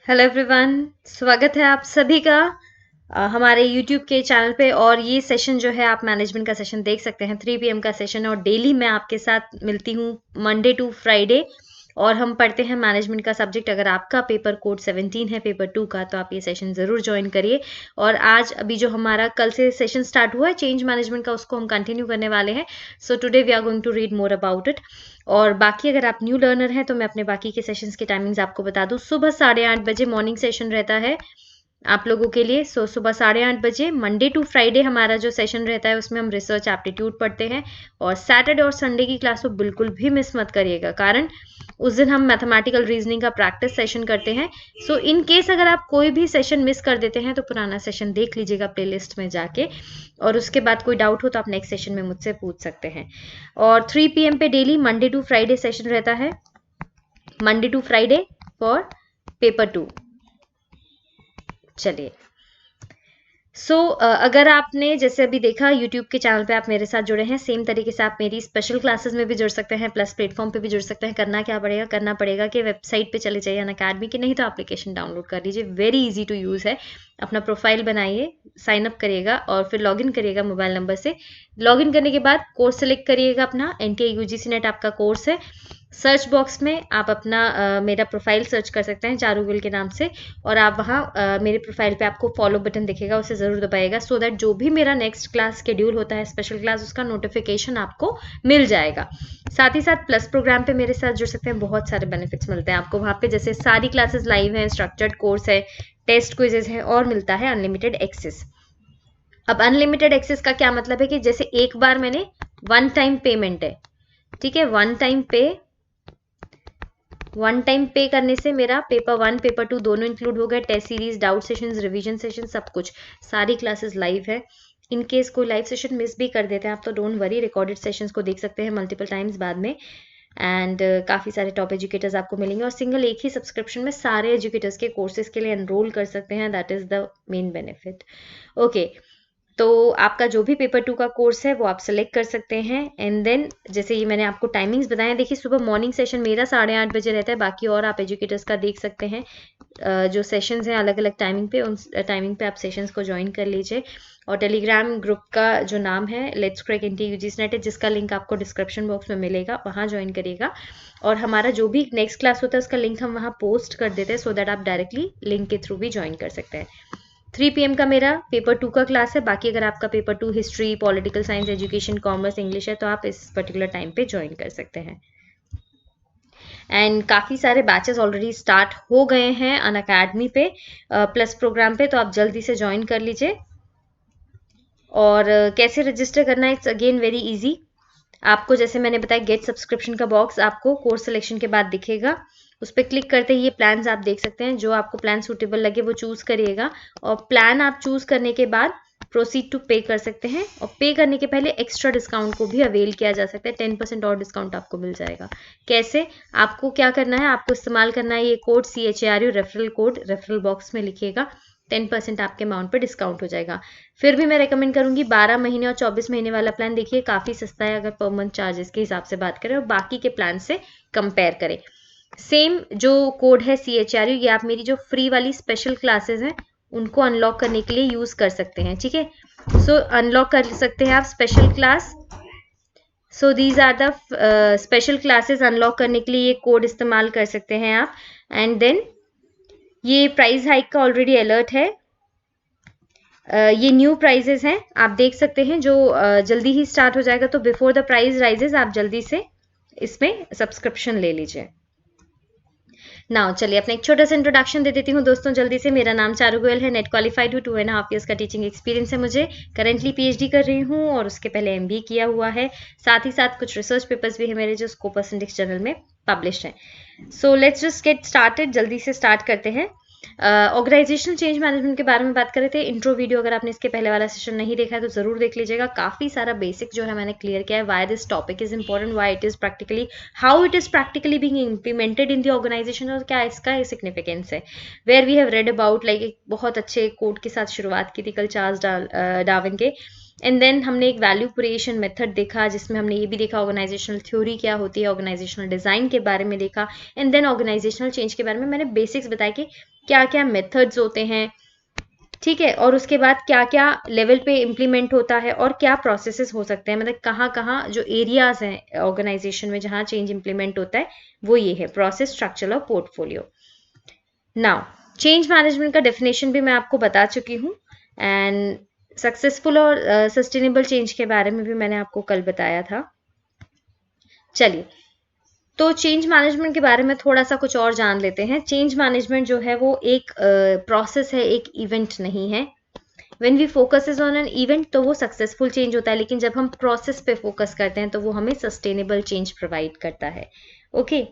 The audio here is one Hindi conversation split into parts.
हेलो एवरीवन, स्वागत है आप सभी का हमारे यूट्यूब के चैनल पे। और ये सेशन जो है आप मैनेजमेंट का सेशन देख सकते हैं। 3 PM का सेशन है और डेली मैं आपके साथ मिलती हूँ मंडे टू फ्राइडे और हम पढ़ते हैं मैनेजमेंट का सब्जेक्ट। अगर आपका पेपर कोड 17 है पेपर 2 का, तो आप ये सेशन ज़रूर ज्वाइन करिए। और आज अभी जो हमारा कल से सेशन स्टार्ट हुआ है चेंज मैनेजमेंट का, उसको हम कंटिन्यू करने वाले हैं। So today we are going to read more about it. और बाकी अगर आप न्यू लर्नर हैं तो मैं अपने बाकी के सेशंस की टाइमिंग्स आपको बता दूं। सुबह 8:30 बजे मॉर्निंग सेशन रहता है आप लोगों के लिए। सुबह 8:30 बजे मंडे टू फ्राइडे हमारा जो सेशन रहता है उसमें हम रिसर्च एप्टीट्यूड पढ़ते हैं। और सैटरडे और संडे की क्लास को बिल्कुल भी मिस मत करिएगा, कारण उस दिन हम मैथमेटिकल रीजनिंग का प्रैक्टिस सेशन करते हैं। सो इन केस अगर आप कोई भी सेशन मिस कर देते हैं तो पुराना सेशन देख लीजिएगा प्लेलिस्ट में जाके, और उसके बाद कोई डाउट हो तो आप नेक्स्ट सेशन में मुझसे पूछ सकते हैं। और 3 PM पे daily Monday to Friday session रहता है, Monday to Friday for paper 2। चलिए, अगर आपने जैसे अभी देखा यूट्यूब के चैनल पे आप मेरे साथ जुड़े हैं, सेम तरीके से आप मेरी स्पेशल क्लासेस में भी जुड़ सकते हैं, प्लस प्लेटफॉर्म पे भी जुड़ सकते हैं। करना पड़ेगा कि वेबसाइट पे चले जाइए अनअकैडमी की, नहीं तो एप्लीकेशन डाउनलोड कर लीजिए। वेरी इजी टू यूज़ है। अपना प्रोफाइल बनाइए, साइन अप करिएगा और फिर लॉगिन करिएगा मोबाइल नंबर से। लॉगिन करने के बाद कोर्स सेलेक्ट करिएगा अपना, NTA UGC नेट आपका कोर्स है। सर्च बॉक्स में आप अपना मेरा प्रोफाइल सर्च कर सकते हैं चारूगिल के नाम से, और आप वहाँ मेरे प्रोफाइल पे आपको फॉलो बटन दिखेगा, उसे ज़रूर दबाइएगा, सो दैट जो भी मेरा नेक्स्ट क्लास शेड्यूल होता है स्पेशल क्लास, उसका नोटिफिकेशन आपको मिल जाएगा। साथ ही साथ प्लस प्रोग्राम पे मेरे साथ जुड़ सकते हैं, बहुत सारे बेनिफिट्स मिलते हैं आपको वहाँ पे, जैसे सारी क्लासेस लाइव हैं, स्ट्रक्चर्ड कोर्स है, टेस्ट क्विजेज है और मिलता है अनलिमिटेड एक्सेस। अब अनलिमिटेड एक्सेस का क्या मतलब है कि जैसे एक बार मैंने वन टाइम पेमेंट है, ठीक है, वन टाइम पे करने से मेरा पेपर 1 पेपर 2 दोनों इंक्लूड हो गए। Test series, doubt sessions, revision session, सब कुछ, सारी क्लासेस लाइव है। इन केस कोई लाइव सेशन मिस भी कर देते हैं आप तो डोंट वरी, रिकॉर्डेड सेशंस को देख सकते हैं मल्टीपल टाइम्स बाद में। एंड काफ़ी सारे टॉप एजुकेटर्स आपको मिलेंगे और सिंगल एक ही सब्सक्रिप्शन में सारे एजुकेटर्स के कोर्सेज के लिए एनरोल कर सकते हैं। That is the main benefit. Okay, तो आपका जो भी पेपर 2 का कोर्स है वो आप सेलेक्ट कर सकते हैं। एंड देन जैसे ये मैंने आपको टाइमिंग्स बताया, देखिए सुबह मॉर्निंग सेशन मेरा 8:30 बजे रहता है, बाकी और आप एजुकेटर्स का देख सकते हैं। जो सेशंस हैं अलग अलग टाइमिंग पे, उन टाइमिंग पे आप सेशंस को ज्वाइन कर लीजिए। और टेलीग्राम ग्रुप का जो नाम है let's crack NTA UGC net है, जिसका लिंक आपको डिस्क्रिप्शन बॉक्स में मिलेगा, वहाँ ज्वाइन करिएगा। और हमारा जो भी नेक्स्ट क्लास होता है उसका लिंक हम वहाँ पोस्ट कर देते हैं, सो दैट आप डायरेक्टली लिंक के थ्रू भी ज्वाइन कर सकते हैं। 3 PM का मेरा पेपर 2 का क्लास है। बाकी अगर आपका paper 2 history, political science, education, commerce, English है तो आप इस पर्टिकुलर टाइम पे ज्वाइन कर सकते हैं। एंड काफ़ी सारे बैचेस ऑलरेडी स्टार्ट हो गए हैं अनअकैडमी पे, प्लस प्रोग्राम पे, तो आप जल्दी से ज्वाइन कर लीजिए। और कैसे रजिस्टर करना है, इट्स अगेन वेरी इजी। आपको जैसे मैंने बताया, गेट सब्सक्रिप्शन का बॉक्स आपको कोर्स सिलेक्शन के बाद दिखेगा, उस पर क्लिक करते ही ये प्लान्स आप देख सकते हैं। जो आपको प्लान सूटेबल लगे वो चूज़ करिएगा, और प्लान आप चूज़ करने के बाद प्रोसीड टू पे कर सकते हैं। और पे करने के पहले एक्स्ट्रा डिस्काउंट को भी अवेल किया जा सकता है, 10% और डिस्काउंट आपको मिल जाएगा। कैसे, आपको क्या करना है, आपको इस्तेमाल करना है ये code CHARU referral code, referral box में लिखिएगा, 10% आपके अमाउंट पर डिस्काउंट हो जाएगा। फिर भी मैं रेकमेंड करूंगी 12 महीने और 24 महीने वाला प्लान, देखिए काफ़ी सस्ता है अगर पर मंथ चार्जेस के हिसाब से बात करें और बाकी के प्लान से कंपेयर करें। सेम जो कोड है CHRU, ये आप मेरी जो फ्री वाली स्पेशल क्लासेस हैं उनको अनलॉक करने के लिए यूज़ कर सकते हैं, ठीक है। सो अनलॉक कर सकते हैं आप special class. So these are the special classes, unlock करने के लिए ये कोड इस्तेमाल कर सकते हैं आप। एंड देन ये प्राइस हाइक का ऑलरेडी अलर्ट है, ये न्यू प्राइजेस हैं, आप देख सकते हैं, जो जल्दी ही स्टार्ट हो जाएगा। तो बिफोर द प्राइस राइजेस आप जल्दी से इसमें सब्सक्रिप्शन ले लीजिए। नाउ चलिए अपना एक छोटा सा इंट्रोडक्शन दे देती हूँ दोस्तों जल्दी से। मेरा नाम चारू गोयल है, नेट क्वालिफाइड हूँ, 2.5 ईयर्स का टीचिंग एक्सपीरियंस है मुझे। करेंटली PhD कर रही हूँ और उसके पहले MBA किया हुआ है। साथ ही साथ कुछ रिसर्च पेपर्स भी है मेरे जो स्कोपस इंडेक्स जर्नल में पब्लिश हैं। So let's just get started, जल्दी से स्टार्ट करते हैं। ऑर्गेनाइजेशनल चेंज मैनेजमेंट के बारे में बात कर रहे थे। इंट्रो वीडियो अगर आपने इसके पहले वाला सेशन नहीं देखा है तो जरूर देख लीजिएगा, काफी सारा बेसिक जो है मैंने क्लियर किया है। Why this topic is important, why it is practically, how it is practically being implemented in the organisation, और क्या इसका सिग्निफिकेंस है। Where we have read about, like एक बहुत अच्छे कोट के साथ शुरुआत की थी कल चार्ल्स डार्विन के। एंड देन हमने एक वैल्यू क्रिएशन मेथड देखा, जिसमें हमने ये भी देखा ऑर्गेनाइजेशनल थ्योरी क्या होती है, ऑर्गेनाइजेशनल डिजाइन के बारे में देखा। एंड देन ऑर्गेनाइजेशनल चेंज के बारे में मैंने बेसिक्स बताया कि क्या क्या मेथड्स होते हैं, ठीक है, और उसके बाद क्या क्या लेवल पे इम्प्लीमेंट होता है और क्या प्रोसेसेस हो सकते हैं, मतलब कहाँ कहाँ जो एरियाज हैं ऑर्गेनाइजेशन में जहाँ चेंज इम्प्लीमेंट होता है, वो ये है प्रोसेस, स्ट्रक्चर और पोर्टफोलियो। नाउ चेंज मैनेजमेंट का डेफिनेशन भी मैं आपको बता चुकी हूँ, एंड सक्सेसफुल और सस्टेनेबल चेंज के बारे में भी मैंने आपको कल बताया था। चलिए, तो चेंज मैनेजमेंट के बारे में थोड़ा सा कुछ और जान लेते हैं। चेंज मैनेजमेंट जो है वो एक प्रोसेस है, एक इवेंट नहीं है। When we focus on an event तो वो सक्सेसफुल चेंज होता है, लेकिन जब हम प्रोसेस पे फोकस करते हैं तो वो हमें सस्टेनेबल चेंज प्रोवाइड करता है। Okay,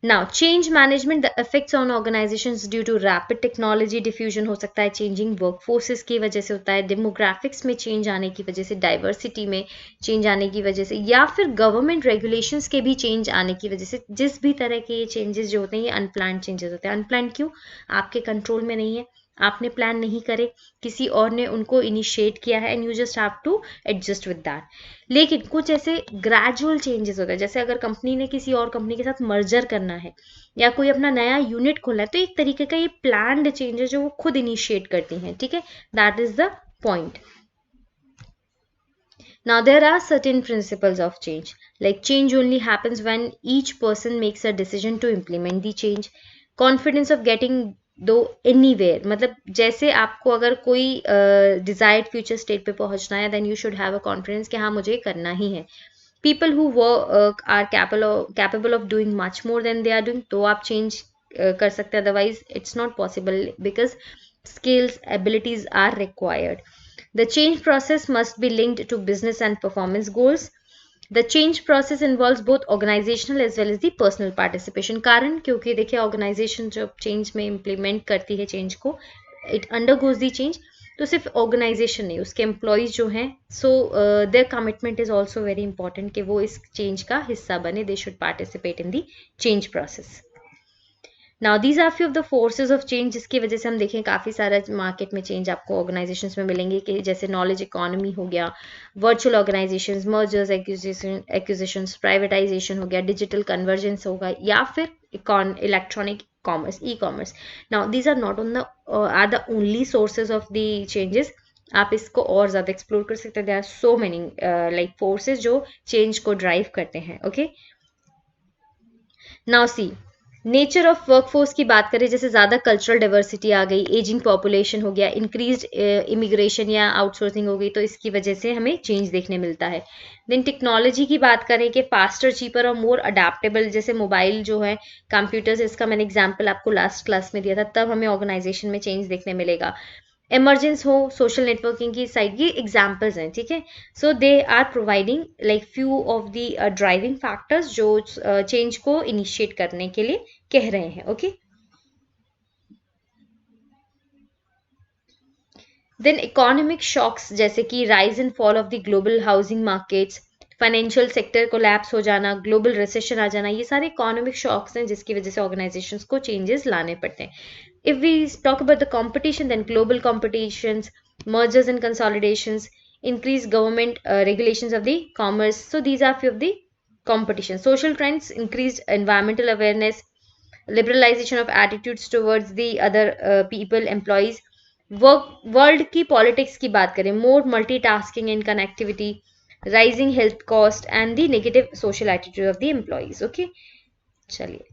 now change management, the effects on organisations due to rapid technology diffusion हो सकता है, चेंजिंग वर्कफोर्सेस की वजह से होता है, डेमोग्राफिक्स में चेंज आने की वजह से, डाइवर्सिटी में चेंज आने की वजह से, या फिर गवर्नमेंट रेगुलेशंस के भी चेंज आने की वजह से। जिस भी तरह के ये चेंजेस जो होते हैं ये अनप्लान्ड चेंजेस होते हैं। अनप्लान्ड क्यों? आपके कंट्रोल में नहीं है, आपने प्लान नहीं करे, किसी और ने उनको इनिशिएट किया है, and you just have to adjust with that. लेकिन कुछ ऐसे ग्रेजुअल चेंजेस होते हैं, जैसे अगर कंपनी ने किसी और कंपनी के साथ मर्जर करना है या कोई अपना नया यूनिट खोलना है, तो एक तरीके का ये प्लान्ड चेंज है जो वो खुद इनिशिएट करती हैं, ठीक है, that is the point. Now, there are certain principles of change. Like, change only happens when each person makes a decision to implement the change. Confidence of getting दो anywhere, मतलब जैसे आपको अगर कोई डिजायर्ड फ्यूचर स्टेट पे पहुंचना है, then you should have a confidence कि हाँ मुझे करना ही है। People who work are capable of doing much more than they are doing, तो आप चेंज कर सकते हैं, otherwise it's not possible because skills abilities are required. The change process must be linked to business and performance goals. The change process involves both organizational as well as the personal participation. कारण क्योंकि देखिए ऑर्गेनाइजेशन जब चेंज में इम्प्लीमेंट करती है चेंज को, इट अंडरगोज दी चेंज, तो सिर्फ ऑर्गेनाइजेशन नहीं, उसके एम्प्लॉयज जो हैं, so their commitment is also very important कि वो इस चेंज का हिस्सा बने, they should participate in the change process. Now these are few of the forces of change, जिसकी वजह से हम देखें काफ़ी सारा मार्केट में चेंज आपको ऑर्गेनाइजेशंस में मिलेंगे, कि जैसे नॉलेज इकोनॉमी हो गया, virtual organisations, mergers, acquisitions, privatisation हो गया, डिजिटल कन्वर्जेंस होगा, या फिर electronic commerce, e commerce. Now these are not are the only sources of the changes. आप इसको और ज़्यादा एक्सप्लोर कर सकते हैं। There are so many like forces जो चेंज को ड्राइव करते हैं। Okay, now see nature of workforce की बात करें, जैसे ज़्यादा कल्चरल डाइवर्सिटी आ गई, एजिंग पॉपुलेशन हो गया, इंक्रीज इमिग्रेशन या आउटसोर्सिंग हो गई, तो इसकी वजह से हमें चेंज देखने मिलता है। देन टेक्नोलॉजी की बात करें कि फास्टर, चीपर और मोर अडेप्टेबल, जैसे मोबाइल जो है, कंप्यूटर्स, इसका मैंने एग्जांपल आपको लास्ट क्लास में दिया था, तब हमें ऑर्गेनाइजेशन में चेंज देखने मिलेगा। इमरजेंस हो, सोशल नेटवर्किंग की साइड, ये एग्जाम्पल्स हैं, ठीक है। So they are providing like few of the driving factors जो चेंज को इनिशिएट करने के लिए कह रहे हैं। ओके, देन इकोनॉमिक शॉक्स, जैसे कि rise and fall of the global housing markets, financial sector collapse हो जाना, ग्लोबल रिसेशन आ जाना, ये सारे इकोनॉमिक शॉक्स हैं जिसकी वजह से ऑर्गेनाइजेशंस को चेंजेस लाने पड़ते हैं। If we talk about the competition, then global competitions, mergers and consolidations, increased government regulations of the commerce. So these are few of the competition. Social trends, increased environmental awareness, liberalization of attitudes towards the other people, employees. World की पॉलिटिक्स की बात करें, more multitasking and connectivity, rising health cost and the negative social attitude of the employees. Okay, चलिए,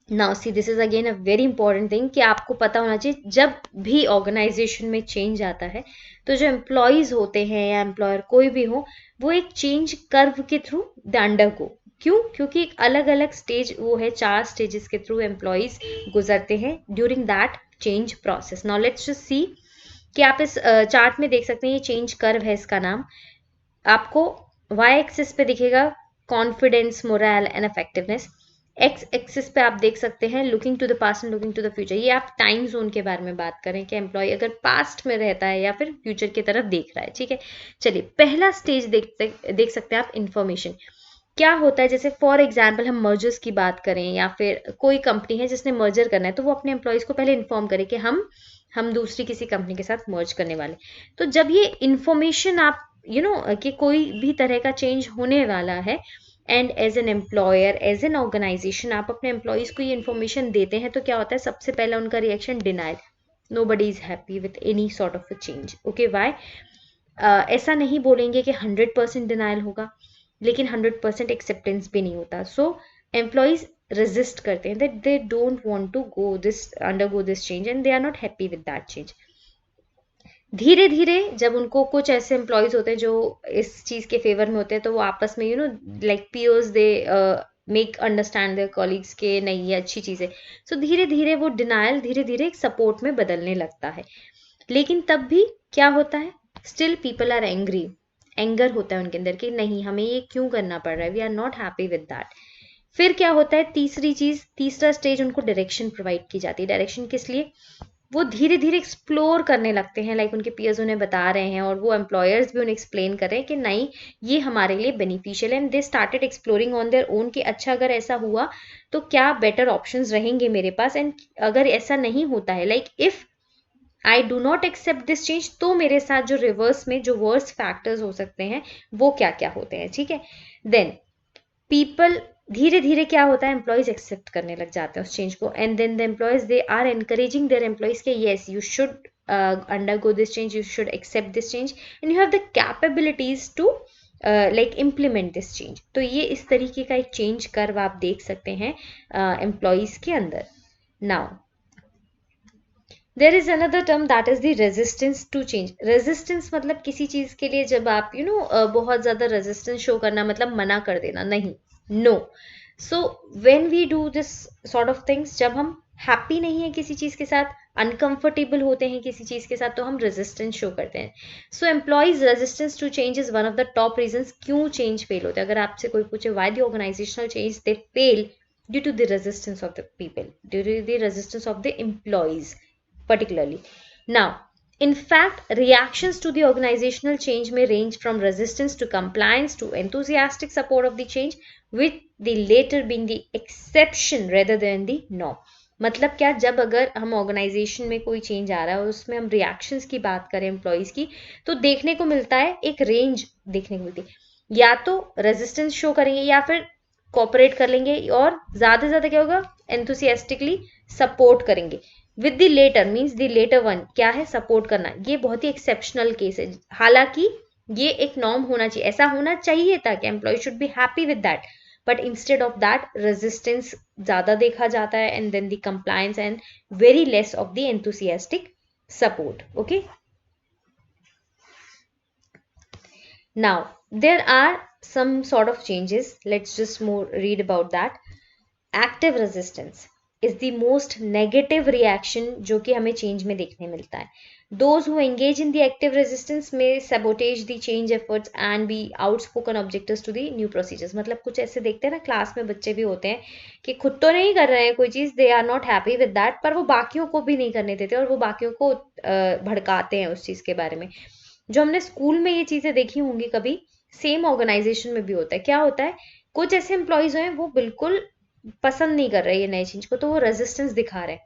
now see this is again a very important thing कि आपको पता होना चाहिए, जब भी ऑर्गेनाइजेशन में चेंज आता है तो जो एम्प्लॉयज होते हैं या एम्प्लॉयर कोई भी हो, वो एक चेंज कर्व के थ्रू द अंडर को, क्यों? क्योंकि एक अलग अलग स्टेज वो है, 4 स्टेजेस के थ्रू एम्प्लॉयज गुजरते हैं during that change process. Now let's just see कि आप इस चार्ट में देख सकते हैं, ये चेंज कर्व है, इसका नाम आपको वाई एक्सिस पे दिखेगा, confidence, morale and effectiveness. X axis पे आप देख सकते हैं looking to the past and looking to the future. ये आप टाइम जोन के बारे में बात करें कि एम्प्लॉय अगर पास्ट में रहता है या फिर फ्यूचर की तरफ देख रहा है, ठीक है। चलिए, पहला स्टेज देख सकते हैं आप, इंफॉर्मेशन। क्या होता है, जैसे फॉर एग्जाम्पल हम मर्जर्स की बात करें या फिर कोई कंपनी है जिसने मर्जर करना है, तो वो अपने एम्प्लॉयज को पहले इन्फॉर्म करे कि हम दूसरी किसी कंपनी के साथ मर्ज करने वाले। तो जब ये इंफॉर्मेशन आप कि कोई भी तरह का चेंज होने वाला है, and as an employer, as an organisation आप अपने एम्प्लॉयज़ को ये इन्फॉर्मेशन देते हैं तो क्या होता है, सबसे पहला उनका reaction denial. Nobody is happy with any sort of a change. Okay, why? ऐसा नहीं बोलेंगे कि 100% डिनाइल होगा, लेकिन 100% एक्सेप्टेंस भी नहीं होता. सो एम्प्लॉयज रेजिस्ट करते हैं, that they don't want to go this undergo this change and they are not happy with that change. धीरे धीरे जब उनको कुछ ऐसे एम्प्लॉयज होते हैं जो इस चीज के फेवर में होते हैं, तो वो आपस में like peers, they make understand their colleagues के नहीं ये अच्छी चीज है. सो धीरे धीरे वो डिनाइल धीरे धीरे एक सपोर्ट में बदलने लगता है. लेकिन तब भी क्या होता है, still people are angry. Anger होता है उनके अंदर कि नहीं, हमें ये क्यों करना पड़ रहा है, we are not happy with that. फिर क्या होता है, तीसरा स्टेज उनको डायरेक्शन प्रोवाइड की जाती है. डायरेक्शन किस लिए, वो धीरे धीरे एक्सप्लोर करने लगते हैं, लाइक उनके पीयर्स उन्हें बता रहे हैं और वो एम्प्लॉयर्स भी उन्हें एक्सप्लेन कर रहे हैं कि नहीं ये हमारे लिए बेनिफिशियल है. And they started exploring on their own कि अच्छा अगर ऐसा हुआ तो क्या बेटर ऑप्शंस रहेंगे मेरे पास, एंड अगर ऐसा नहीं होता है, like if I do not accept this change, तो मेरे साथ जो रिवर्स में जो वर्स्ट फैक्टर्स हो सकते हैं वो क्या क्या होते हैं. ठीक है, देन पीपल धीरे धीरे क्या होता है, एम्प्लॉयज एक्सेप्ट करने लग जाते हैं उस चेंज को. And then the employees they are encouraging their employees के yes you should undergo this change, you should accept this change and you have the capabilities to like implement this change. तो ये इस तरीके का एक चेंज कर्व आप देख सकते हैं एम्प्लॉयज के अंदर. Now there is another term that is the resistance to change. Resistance मतलब किसी चीज के लिए जब आप बहुत ज्यादा रेजिस्टेंस शो करना, मतलब मना कर देना, नहीं, no. So when we do this sort of things, जब हम हैप्पी नहीं है किसी चीज के साथ, अनकंफर्टेबल होते हैं किसी चीज के साथ, तो हम रेजिस्टेंस शो करते हैं. So employees resistance to change is one of the top reasons क्यों चेंज फेल होता है. अगर आपसे कोई पूछे why the organizational change they fail, due to the resistance of the people, due to the resistance of the employees particularly. Now, in fact, reactions to the organizational change may range from resistance to compliance to enthusiastic support of the change, with the later being the exception rather than the norm. मतलब क्या, जब अगर हम ऑर्गेनाइजेशन में कोई चेंज आ रहा है और उसमें हम रिएक्शंस की बात करें एम्प्लॉयज की, तो देखने को मिलता है एक रेंज देखने को मिलती है, या तो रेजिस्टेंस शो करेंगे या फिर कोऑपरेट कर लेंगे, और ज्यादा से ज्यादा क्या होगा, एंथुसियास्टिकली सपोर्ट करेंगे. With the latter means the latter one क्या है, सपोर्ट करना. ये बहुत ही एक्सेप्शनल केस है, हालांकि ये एक नॉर्म होना चाहिए, ऐसा होना चाहिए था कि employee should be happy with that, but instead of that resistance ज्यादा देखा जाता है, and then the compliance and very less of the enthusiastic support. Okay, now there are some sort of changes. Let's just more read about that. Active resistance is the most negative reaction जो कि हमें change में देखने मिलता है. Those who engage in the active resistance may sabotage the change efforts and be outspoken objectors to the new procedures. मतलब कुछ ऐसे देखते हैं ना, क्लास में बच्चे भी होते हैं कि खुद तो नहीं कर रहे हैं कोई चीज़, they are not happy with that, पर वो बाकियों को भी नहीं करने देते और वो बाकियों को भड़काते हैं उस चीज़ के बारे में. जो हमने स्कूल में ये चीज़ें देखी होंगी कभी, सेम ऑर्गेनाइजेशन में भी होता है. क्या होता है, कुछ ऐसे एम्प्लॉयज हैं वो बिल्कुल पसंद नहीं कर रहे ये नए चेंज को, तो वो रेजिस्टेंस दिखा रहे हैं.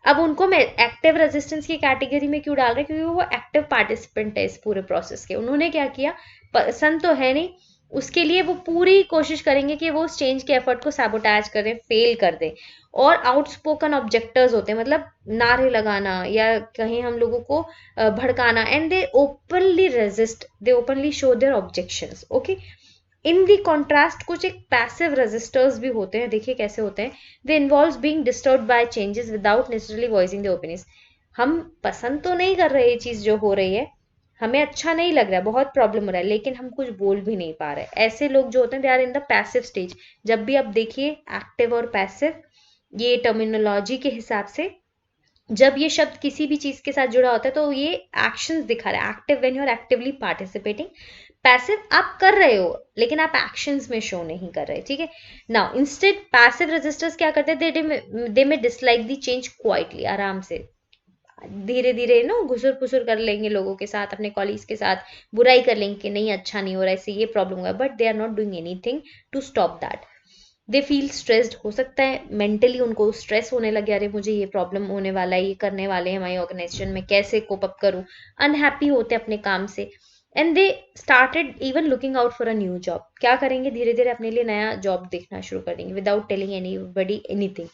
अब उनको मैं एक्टिव रेजिस्टेंस की कैटेगरी में क्यों डाल रहे हैं, क्योंकि वो एक्टिव पार्टिसिपेंट है इस पूरे प्रोसेस के. उन्होंने क्या किया, पसंद तो है नहीं, उसके लिए वो पूरी कोशिश करेंगे कि वो उस चेंज के एफर्ट को सैबोटाज करें, फेल कर दें. और आउटस्पोकन ऑब्जेक्टर्स होते हैं, मतलब नारे लगाना या कहीं हम लोगों को भड़काना, and they openly resist, they openly show their objections. Okay, in the contrast कुछ एक पैसिव रेजिस्टर्स भी होते हैं. देखिए कैसे होते हैं, they involves being disturbed by changes without necessarily voicing the opinions. हम पसंद तो नहीं कर रहे ये चीज जो हो रही है, हमें अच्छा नहीं लग रहा है, बहुत प्रॉब्लम हो रहा है, लेकिन हम कुछ बोल भी नहीं पा रहे. ऐसे लोग जो होते हैं they are in the passive stage. जब भी आप देखिए एक्टिव और पैसिव, ये टर्मिनोलॉजी के हिसाब से जब ये शब्द किसी भी चीज के साथ जुड़ा होता है तो ये एक्शंस दिखा रहा है. Active when you are actively participating, passive आप कर रहे हो लेकिन आप एक्शंस में शो नहीं कर रहे. ठीक है, नाउ इंस्टेड पैसिव रेजिस्टर्स क्या करते हैं, दे में डिसलाइक द चेंज क्वाइटली, आराम से धीरे धीरे घुसुर फुसुर कर लेंगे लोगों के साथ, अपने कॉलीग्स के साथ बुराई कर लेंगे कि नहीं अच्छा नहीं हो रहा है, इससे ये प्रॉब्लम हुआ, but they are not doing anything to stop that. They feel stressed, हो सकता है मेंटली उनको स्ट्रेस होने लगे, अरे मुझे ये प्रॉब्लम होने वाला है, ये करने वाले हैं हमारी ऑर्गेनाइजेशन में, कैसे कोप अप करूं. अनहैप्पी होते हैं अपने काम से, and they started even looking out for a new job. क्या करेंगे, धीरे धीरे अपने लिए नया जॉब देखना शुरू कर देंगे without telling anybody anything.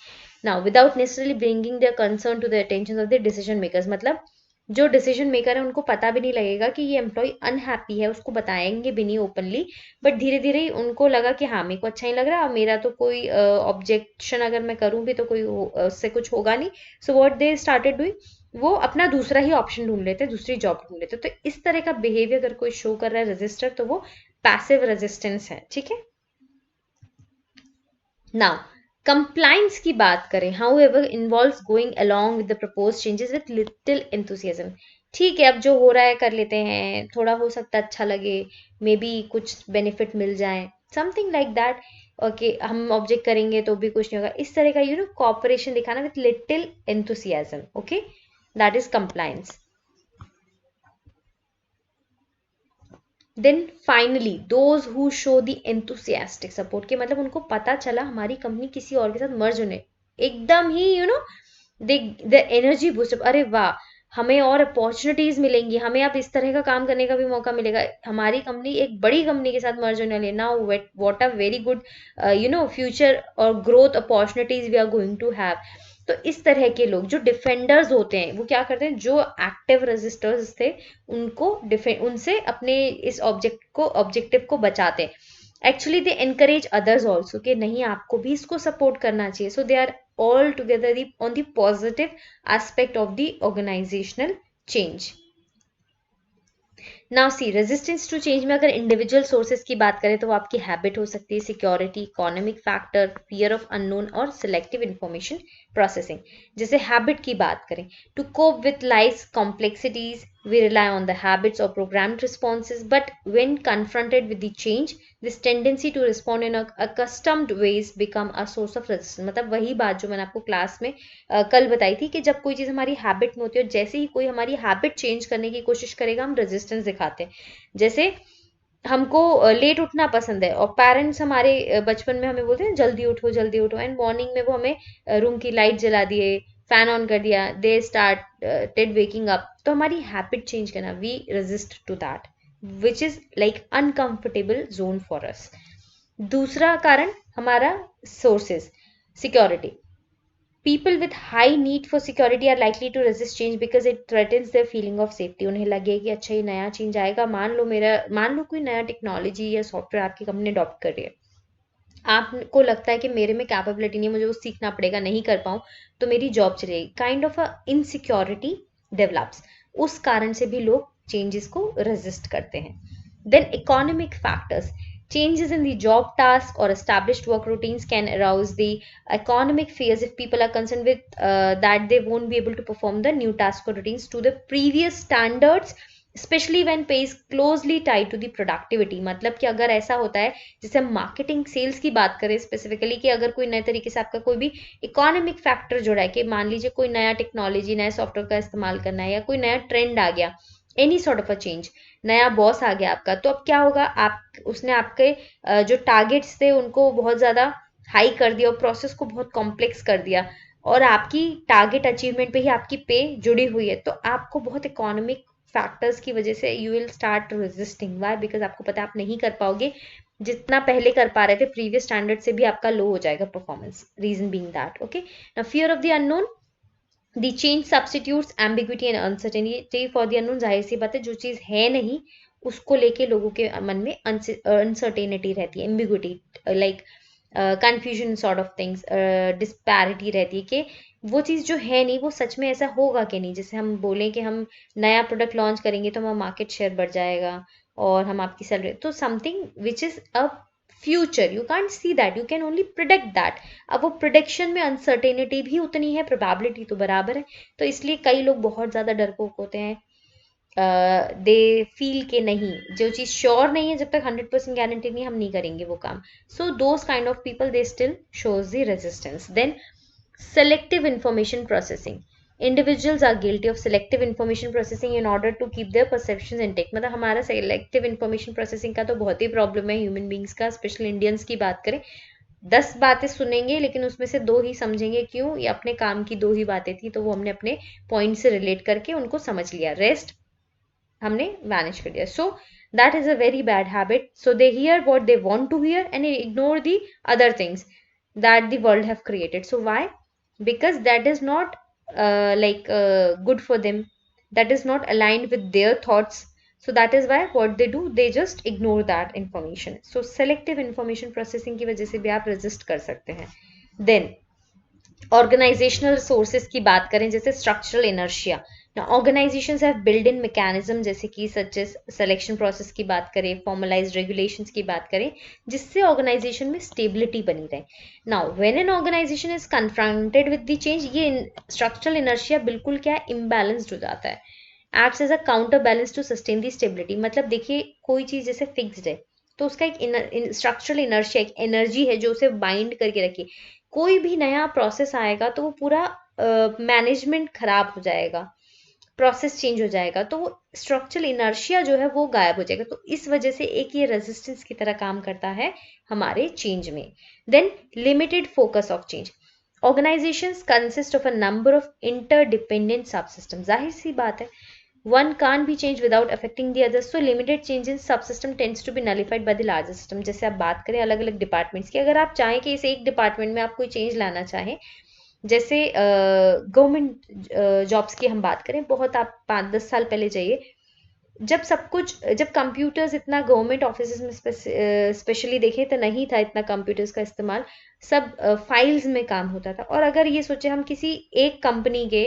Now without necessarily bringing their concern to the attention of the decision makers. मतलब जो डिसीजन मेकर है उनको पता भी नहीं लगेगा कि ये एम्प्लॉय अनहैप्पी है, उसको बताएंगे भी नहीं ओपनली, बट धीरे धीरे उनको लगा कि हाँ मेरे को अच्छा नहीं लग रहा, मेरा तो कोई ऑब्जेक्शन अगर मैं करूँ भी तो कोई उससे कुछ होगा नहीं. So what they started doing, वो अपना दूसरा ही ऑप्शन ढूंढ लेते, दूसरी जॉब ढूंढ लेते. तो इस तरह का बिहेवियर अगर कोई शो कर रहा है रजिस्टर, तो वो पैसिव रेजिस्टेंस है. ठीक है. नाउ कंप्लाइंस की बात करें, how ever involve going along with the propose changes with little enthusiasm. ठीक है, अब जो हो रहा है कर लेते हैं, थोड़ा हो सकता है अच्छा लगे, मे बी कुछ बेनिफिट मिल जाए, समथिंग लाइक दैट. ओके, हम ऑब्जेक्ट करेंगे तो भी कुछ नहीं होगा, इस तरह का कॉपरेशन दिखाना with little enthusiasm. Okay, that is compliance. Then finally those who show the enthusiastic support, के मतलब उनको पता चला हमारी कंपनी किसी और के साथ मर्ज होने, एकदम ही दे द एनर्जी बूस्ट. अरे वाह, हमें और अपॉर्चुनिटीज मिलेंगी, हमें अब इस तरह का काम करने का भी मौका मिलेगा, हमारी कंपनी एक बड़ी कंपनी के साथ मर्ज होने वाली है. Now what a very good future और growth opportunities we are going to have. तो इस तरह के लोग जो डिफेंडर्स होते हैं, वो क्या करते हैं, जो एक्टिव रजिस्टर्स थे उनको उनसे अपने इस ऑब्जेक्टिव को बचाते हैं. Actually they encourage others also कि नहीं आपको भी इसको सपोर्ट करना चाहिए. So they are all together on the positive aspect of the organizational change. Now see resistance to change में अगर इंडिविजुअल सोर्सेज की बात करें तो वो आपकी हैबिट हो सकती है, security, economic factor, fear of unknown और सिलेक्टिव इंफॉर्मेशन प्रोसेसिंग. जैसे हैबिट की बात करें, to cope with life complexities we rely on the habits or programmed responses, but when confronted with the change, this tendency to respond in accustomed ways become a source of resistance. मतलब वही बात जो मैंने आपको क्लास में कल बताई थी कि जब कोई चीज़ हमारी हैबिट में होती है और जैसे ही कोई हमारी हैबिट चेंज करने की कोशिश करेगा हम रेजिस्टेंस दिखाते हैं. जैसे हमको लेट उठना पसंद है और पेरेंट्स हमारे बचपन में हमें बोलते हैं जल्दी उठो जल्दी उठो, एंड मॉर्निंग में वो हमें रूम की लाइट जला दिए, फैन ऑन कर दिया, दे स्टार्टेड वेकिंग अप. तो हमारी हैबिट चेंज करना, we resist to that which is like uncomfortable zone for us. दूसरा कारण हमारा sources, security. People with high need for security are likely to resist change because it threatens their feeling of safety. उन्हें लगे कि अच्छा ये नया चेंज आएगा, मान लो कोई नया टेक्नोलॉजी या सॉफ्टवेयर आपकी कंपनी अडॉप्ट कर रही है, आपको लगता है कि मेरे में कैपेबिलिटी नहीं है, मुझे वो सीखना पड़ेगा, नहीं कर पाऊँ तो मेरी जॉब चलेगी. Kind of a insecurity develops. उस कारण से भी लोग चेंजेस को रेजिस्ट करते हैं. Then economic factors. Changes in the job task or established work routines can arouse the economic fears if people are concerned with that they won't be able to perform the new task or routines to the previous standards, especially when pay is closely tied to the productivity. मतलब कि अगर ऐसा होता है, जैसे हम मार्केटिंग सेल्स की बात करें स्पेसिफिकली, कि अगर कोई नए तरीके से आपका कोई भी इकोनॉमिक फैक्टर जुड़ा है, कि मान लीजिए कोई नया टेक्नोलॉजी, नया सॉफ्टवेयर का इस्तेमाल करना है, या कोई नया ट्रेंड आ गया, any sort of a change, नया बॉस आ गया आपका, तो अब क्या होगा, आप उसने आपके जो टारगेट्स थे उनको बहुत ज़्यादा हाई कर दिया और प्रोसेस को बहुत कॉम्प्लेक्स कर दिया, और आपकी टारगेट अचीवमेंट पे ही आपकी पे जुड़ी हुई है, तो आपको बहुत इकोनॉमिक फैक्टर्स की वजह से you will start resisting. Why? Because आपको पता है आप नहीं कर पाओगे जितना पहले कर पा रहे थे, प्रीवियस स्टैंडर्ड से भी आपका लो हो जाएगा performance. Reason being that. Okay, now fear of the unknown. The change substitutes ambiguity and uncertainty for the unknown. जाहिर सी बात है, जो चीज़ है नहीं उसको लेके लोगों के मन में अनसर्टेनिटी रहती है, ambiguity, like confusion sort of things, disparity रहती है कि वो चीज़ जो है नहीं वो सच में ऐसा होगा कि नहीं. जैसे हम बोलें कि हम नया प्रोडक्ट लॉन्च करेंगे तो हमारा मार्केट शेयर बढ़ जाएगा और हम आपकी सैलरी, तो something which is a future, you can't see that, you can only predict that. अब वो प्रिडिक्शन में अनसर्टेनिटी भी उतनी है, प्रोबेबिलिटी तो बराबर है. तो इसलिए कई लोग बहुत ज़्यादा डरपोक होते हैं, दे फील के नहीं, जो चीज़ श्योर नहीं है, जब तक 100% गारंटी नहीं, हम नहीं करेंगे वो काम. So those kind of people they still shows the resistance. Then selective information processing. Individuals are guilty of selective information processing in order to keep their perceptions intact. मतलब हमारा selective information processing का तो बहुत ही प्रॉब्लम है ह्यूमन बींग्स का, स्पेशली इंडियंस की बात करें. 10 बातें सुनेंगे लेकिन उसमें से 2 ही समझेंगे. क्यों? ये अपने काम की 2 ही बातें थी, तो वो हमने अपने पॉइंट से रिलेट करके उनको समझ लिया. रेस्ट हमने वैनिश कर दिया. So that is a very bad habit. So they hear what they want to hear and ignore the other things that the world have created. So why? Because that is not good for them, that is not aligned with their thoughts. So that is why what they do, they just ignore that information. So selective information processing की वजह से भी आप resist कर सकते हैं. Then ऑर्गेनाइजेशनल सोर्सेज की बात करें जैसे स्ट्रक्चरल इनर्शिया. ना organisations have build in mechanism जैसे कि सच एज सिलेक्शन प्रोसेस की बात करें, फॉर्मलाइज्ड रेगुलेशंस की बात करें, जिससे ऑर्गेनाइजेशन में स्टेबिलिटी बनी रहे. Now when an organisation is confronted with the change, ये स्ट्रक्चरल इनर्शिया बिल्कुल क्या इम्बैलेंस्ड हो जाता है. Acts as a counterbalance to sustain the stability. मतलब देखिए कोई चीज जैसे फिक्स्ड है तो उसका एक स्ट्रक्चरल इनर्शिया, एक एनर्जी है जो उसे बाइंड करके रखे. कोई भी नया प्रोसेस आएगा तो वो पूरा मैनेजमेंट खराब हो जाएगा, प्रोसेस चेंज हो जाएगा, तो वो स्ट्रक्चरल इनर्शिया जो है वो गायब हो जाएगा. तो इस वजह से एक ये रेजिस्टेंस की तरह काम करता है हमारे चेंज में. Then limited focus of change. Organisations consist of a number of interdependent subsystem. जाहिर सी बात है, one can't be changed without affecting the others. So limited change in subsystem tends to be nullified by the larger system. जैसे आप बात करें अलग अलग डिपार्टमेंट्स की, अगर आप चाहें कि इस एक डिपार्टमेंट में आप कोई चेंज लाना चाहें, जैसे गवर्नमेंट जॉब्स की हम बात करें, बहुत आप 5-10 साल पहले जाइए, जब कंप्यूटर्स इतना गवर्नमेंट ऑफिस में स्पेशली देखें तो नहीं था इतना कंप्यूटर्स का इस्तेमाल, सब फाइल्स में काम होता था. और अगर ये सोचे हम किसी एक कंपनी के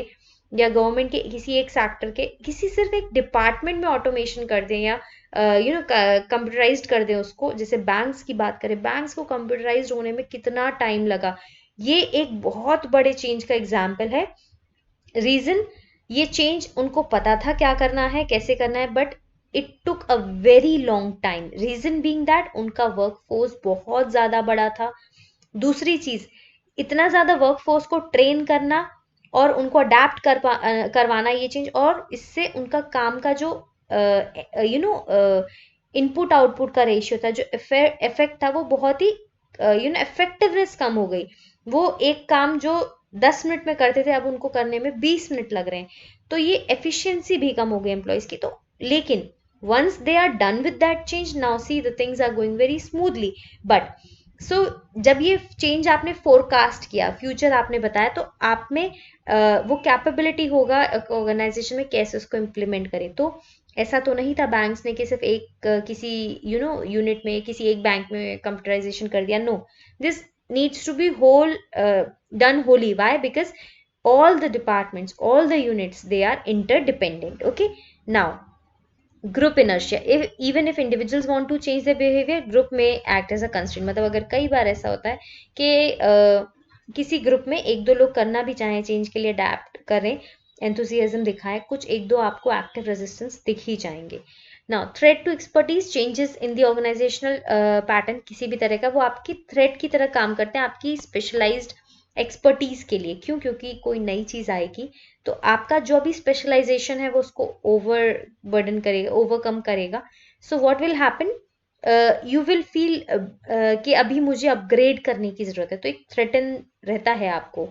या गवर्नमेंट के किसी एक सेक्टर के किसी सिर्फ एक डिपार्टमेंट में ऑटोमेशन कर दें या कंप्यूटराइज्ड कर दें उसको, जैसे बैंक्स की बात करें, बैंक्स को कंप्यूटराइज्ड होने में कितना टाइम लगा, ये एक बहुत बड़े चेंज का एग्जाम्पल है. रीजन, ये चेंज उनको पता था क्या करना है, कैसे करना है, but it took a very long time. Reason being that उनका वर्कफोर्स बहुत ज्यादा बड़ा था. दूसरी चीज, इतना ज्यादा वर्कफोर्स को ट्रेन करना और उनको अडेप्ट करवाना ये चेंज, और इससे उनका काम का जो इनपुट आउटपुट का रेशियो था, जो इफेक्ट था, वो बहुत ही इफेक्टिवनेस कम हो गई. वो एक काम जो 10 मिनट में करते थे अब उनको करने में 20 मिनट लग रहे हैं. तो ये एफिशिएंसी भी कम हो गई एम्प्लॉयज की. तो लेकिन once they are done with that change, now see the things are going very smoothly. But so जब ये चेंज आपने फोरकास्ट किया, फ्यूचर आपने बताया, तो आप में वो कैपेबिलिटी होगा ऑर्गेनाइजेशन में कैसे उसको इम्प्लीमेंट करें. तो ऐसा तो नहीं था बैंक्स ने कि सिर्फ एक किसी यूनिट में, किसी एक बैंक में कंप्यूटराइजेशन कर दिया. No, this needs to be done wholly. Why? Because all the departments, all the units, they are interdependent. Okay, now group inertia. Even if individuals want to change their behaviour, group में एक्ट एज अ कंस्ट्रेंट. मतलब अगर कई बार ऐसा होता है कि किसी ग्रुप में एक दो लोग करना भी चाहें चेंज के लिए, अडेप्ट करें, एंथुसियाज्म दिखाएं, कुछ एक दो आपको एक्टिव रेजिस्टेंस दिख ही जाएंगे. Now threat to expertise, changes in the organisational pattern किसी भी तरह का, वो आपकी थ्रेट की तरह काम करते हैं, आपकी स्पेशलाइज्ड एक्सपर्टीज के लिए. क्यों? क्योंकि कोई नई चीज आएगी तो आपका जो भी स्पेशलाइजेशन है वो उसको ओवर बर्डन करेगा, ओवरकम करेगा. So what will happen, you will feel कि अभी मुझे अपग्रेड करने की जरूरत है, तो एक थ्रेटन रहता है आपको.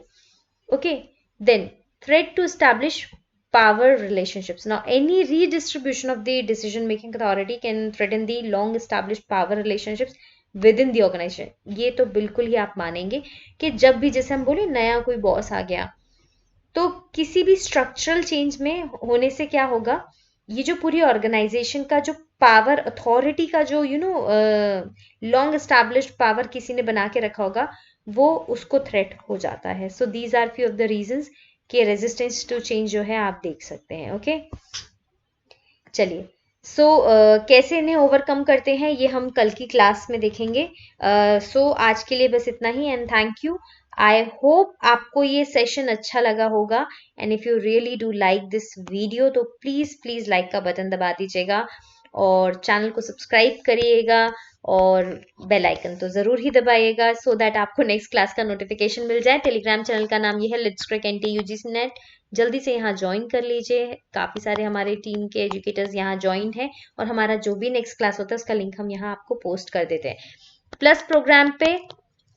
Okay, then threat to establish power relationships. Now any redistribution of the decision making authority can threaten the long established power relationships within the organization. ये तो बिल्कुल ही आप मानेंगे कि जब भी, जैसे हम बोले, नया कोई बॉस आ गया, तो किसी भी स्ट्रक्चरल चेंज में होने से क्या होगा, ये जो पूरी ऑर्गेनाइजेशन का जो पावर अथॉरिटी का जो लॉन्ग एस्टैब्लिश्ड पावर किसी ने बना के रखा होगा, वो उसको थ्रेट हो जाता है. So these are few of the reasons कि रेजिस्टेंस टू चेंज जो है आप देख सकते हैं. ओके, चलिए. सो कैसे इन्हें ओवरकम करते हैं ये हम कल की क्लास में देखेंगे. सो आज के लिए बस इतना ही, and thank you. I hope आपको ये सेशन अच्छा लगा होगा, and if you really do like this video तो प्लीज प्लीज लाइक का बटन दबा दीजिएगा और चैनल को सब्सक्राइब करिएगा और बेल आइकन तो जरूर ही दबाइएगा, सो दैट आपको नेक्स्ट क्लास का नोटिफिकेशन मिल जाए. टेलीग्राम चैनल का नाम ये है let's crack NTA UGC net. जल्दी से यहाँ ज्वाइन कर लीजिए, काफ़ी सारे हमारे टीम के एजुकेटर्स यहाँ ज्वाइन हैं, और हमारा जो भी नेक्स्ट क्लास होता है उसका लिंक हम यहाँ आपको पोस्ट कर देते हैं. प्लस प्रोग्राम पे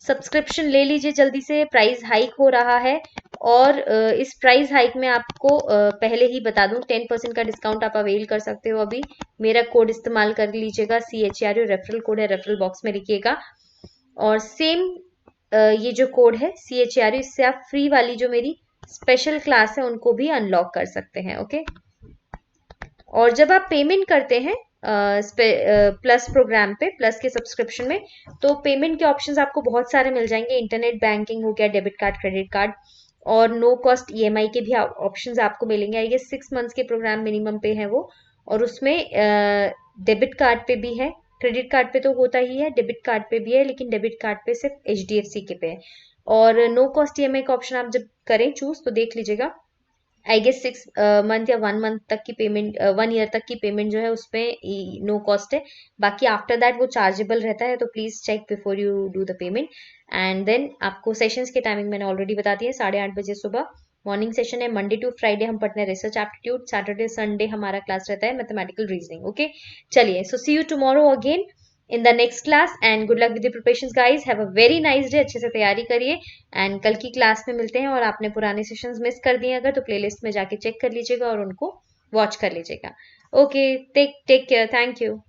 सब्सक्रिप्शन ले लीजिए जल्दी से, प्राइस हाइक हो रहा है, और इस प्राइस हाइक में आपको पहले ही बता दूं 10% का डिस्काउंट आप अवेल कर सकते हो अभी। मेरा कोड इस्तेमाल कर लीजिएगा, CHRU रेफरल कोड है, रेफरल बॉक्स में लिखिएगा। और सेम ये जो कोड है CHRU, इससे आप फ्री वाली जो मेरी स्पेशल क्लास है उनको भी अनलॉक कर सकते हैं। ओके, और जब आप पेमेंट करते हैं प्लस प्रोग्राम पे, प्लस के सब्सक्रिप्शन में, तो पेमेंट के ऑप्शंस आपको बहुत सारे मिल जाएंगे। इंटरनेट बैंकिंग हो गया, डेबिट कार्ड, क्रेडिट कार्ड, और नो कॉस्ट EMI के भी ऑप्शंस आपको मिलेंगे। ये 6 मंथ्स के प्रोग्राम मिनिमम पे है वो, और उसमें डेबिट कार्ड पे भी है, क्रेडिट कार्ड पे तो होता ही है, डेबिट कार्ड पे भी है, लेकिन डेबिट कार्ड पे सिर्फ HDFC के पे है। और नो कॉस्ट EMI का ऑप्शन आप जब करें चूज तो देख लीजिएगा, आई गेस 6 मंथ या 1 मंथ तक की पेमेंट, 1 ईयर तक की पेमेंट जो है उसमें नो कॉस्ट है। बाकी आफ्टर दैट वो चार्जेबल रहता है, तो please check before you do the payment. And then आपको सेशंस की टाइमिंग मैंने ऑलरेडी बता दी है, 8:30 बजे सुबह मॉर्निंग सेशन है। मंडे टू फ्राइडे हम पढ़ते हैं रिसर्च एप्टीट्यूड, सैटरडे संडे हमारा क्लास रहता है मैथमेटिकल रीजनिंग। ओके, चलिए, so see you tomorrow again in the next class, and good luck with the preparations guys. Have a very nice day, अच्छे से तैयारी करिए, एंड कल की क्लास में मिलते हैं। और आपने पुराने सेशंस मिस कर दिए अगर, तो प्लेलिस्ट में जाके चेक कर लीजिएगा और उनको वॉच कर लीजिएगा। Okay, take care, thank you.